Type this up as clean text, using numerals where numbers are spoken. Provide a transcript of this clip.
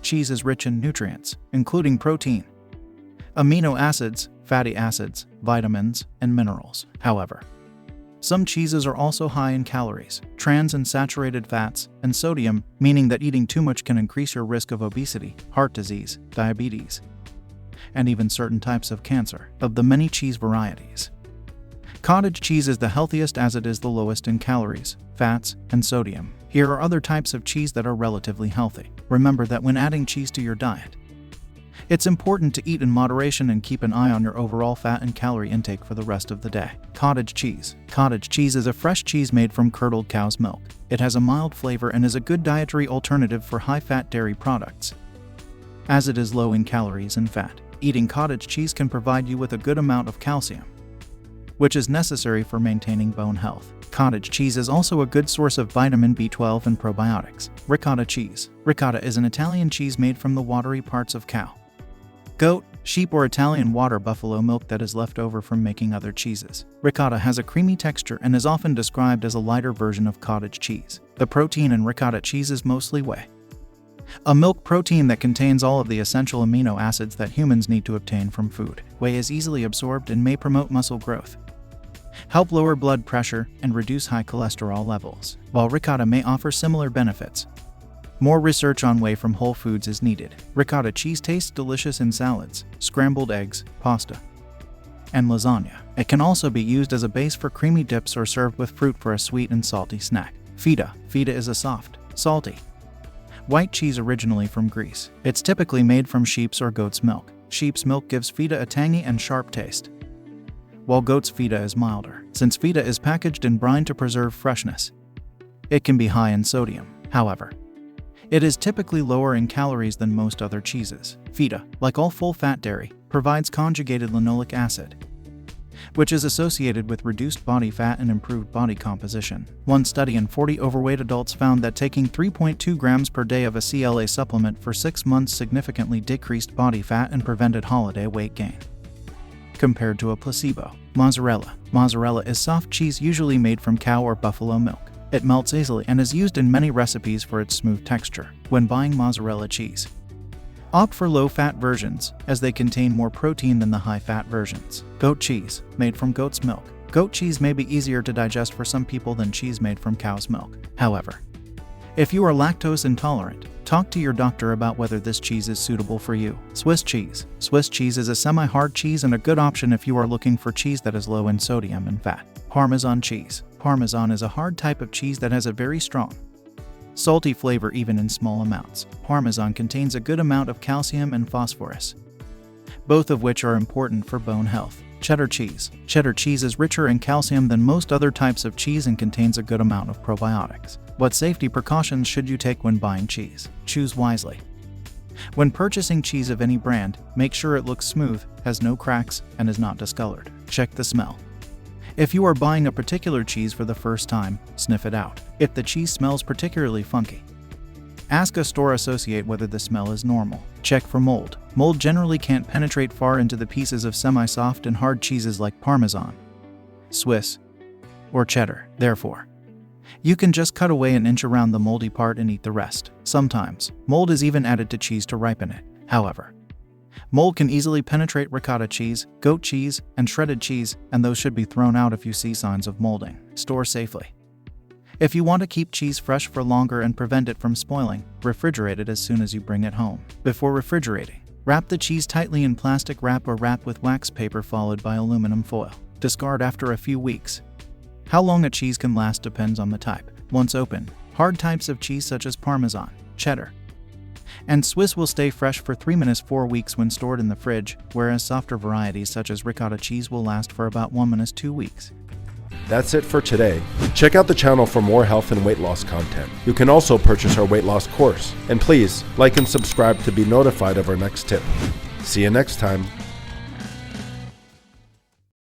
cheese is rich in nutrients, including protein, amino acids, fatty acids, vitamins, and minerals. However, some cheeses are also high in calories, trans and saturated fats, and sodium, meaning that eating too much can increase your risk of obesity, heart disease, diabetes, and even certain types of cancer. Of the many cheese varieties, cottage cheese is the healthiest as it is the lowest in calories, fats, and sodium. Here are other types of cheese that are relatively healthy. Remember that when adding cheese to your diet, it's important to eat in moderation and keep an eye on your overall fat and calorie intake for the rest of the day. Cottage cheese. Cottage cheese is a fresh cheese made from curdled cow's milk. It has a mild flavor and is a good dietary alternative for high-fat dairy products, as it is low in calories and fat. Eating cottage cheese can provide you with a good amount of calcium, which is necessary for maintaining bone health. Cottage cheese is also a good source of vitamin B12 and probiotics. Ricotta cheese. Ricotta is an Italian cheese made from the watery parts of cow, goat, sheep, or Italian water buffalo milk that is left over from making other cheeses. Ricotta has a creamy texture and is often described as a lighter version of cottage cheese. The protein in ricotta cheese is mostly whey, a milk protein that contains all of the essential amino acids that humans need to obtain from food. Whey is easily absorbed and may promote muscle growth, help lower blood pressure, and reduce high cholesterol levels. While ricotta may offer similar benefits, more research on whey from whole foods is needed. Ricotta cheese tastes delicious in salads, scrambled eggs, pasta, and lasagna. It can also be used as a base for creamy dips or served with fruit for a sweet and salty snack. Feta. Feta is a soft, salty, white cheese originally from Greece. It's typically made from sheep's or goat's milk. Sheep's milk gives feta a tangy and sharp taste, while goat's feta is milder. Since feta is packaged in brine to preserve freshness, it can be high in sodium. However, it is typically lower in calories than most other cheeses. Feta, like all full-fat dairy, provides conjugated linoleic acid, which is associated with reduced body fat and improved body composition. One study in 40 overweight adults found that taking 3.2 grams per day of a CLA supplement for 6 months significantly decreased body fat and prevented holiday weight gain, compared to a placebo. Mozzarella. Mozzarella is soft cheese usually made from cow or buffalo milk. It melts easily and is used in many recipes for its smooth texture. When buying mozzarella cheese, opt for low-fat versions, as they contain more protein than the high-fat versions. Goat cheese, made from goat's milk. Goat cheese may be easier to digest for some people than cheese made from cow's milk. However, if you are lactose intolerant, talk to your doctor about whether this cheese is suitable for you. Swiss cheese. Swiss cheese is a semi-hard cheese and a good option if you are looking for cheese that is low in sodium and fat. Parmesan cheese. Parmesan is a hard type of cheese that has a very strong, salty flavor even in small amounts. Parmesan contains a good amount of calcium and phosphorus, both of which are important for bone health. Cheddar cheese. Cheddar cheese is richer in calcium than most other types of cheese and contains a good amount of probiotics. What safety precautions should you take when buying cheese? Choose wisely. When purchasing cheese of any brand, make sure it looks smooth, has no cracks, and is not discolored. Check the smell. If you are buying a particular cheese for the first time, sniff it out. If the cheese smells particularly funky, ask a store associate whether the smell is normal. Check for mold. Mold generally can't penetrate far into the pieces of semi-soft and hard cheeses like Parmesan, Swiss, or Cheddar. Therefore, you can just cut away an inch around the moldy part and eat the rest. Sometimes, mold is even added to cheese to ripen it. However, mold can easily penetrate ricotta cheese, goat cheese, and shredded cheese, and those should be thrown out if you see signs of molding. Store safely. If you want to keep cheese fresh for longer and prevent it from spoiling, refrigerate it as soon as you bring it home. Before refrigerating, wrap the cheese tightly in plastic wrap or wrap with wax paper followed by aluminum foil. Discard after a few weeks. How long a cheese can last depends on the type. Once open, hard types of cheese such as Parmesan, Cheddar, and Swiss will stay fresh for 3 to 4 weeks when stored in the fridge, whereas softer varieties such as ricotta cheese will last for about 1 to 2 weeks. That's it for today. Check out the channel for more health and weight loss content. You can also purchase our weight loss course. And please, like and subscribe to be notified of our next tip. See you next time.